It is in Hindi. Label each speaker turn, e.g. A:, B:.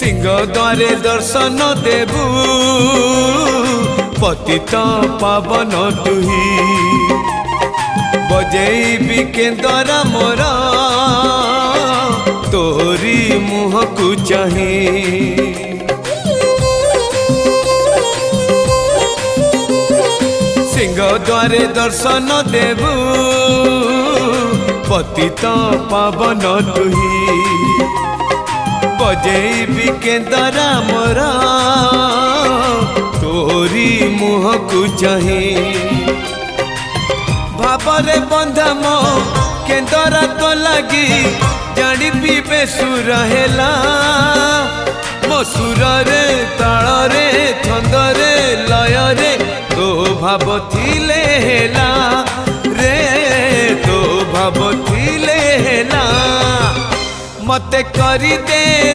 A: सिंह द्वारे दर्शन देबू पतित पावन तुही बजेबी केंदरा मोर तोरी मुह को चाही सिंह द्वारे दर्शन देबू पतित पावन तुही बजेबी केंदरा मोर तोरी मुह को चाही भावरे बंधा मो केंदरा तो लगी जानी पीबे सुर हेला मो सुर रे ताल रे छंद रे लय रे तो भाव थिले हेला रे तो भाव थिले हेला मते करी दे।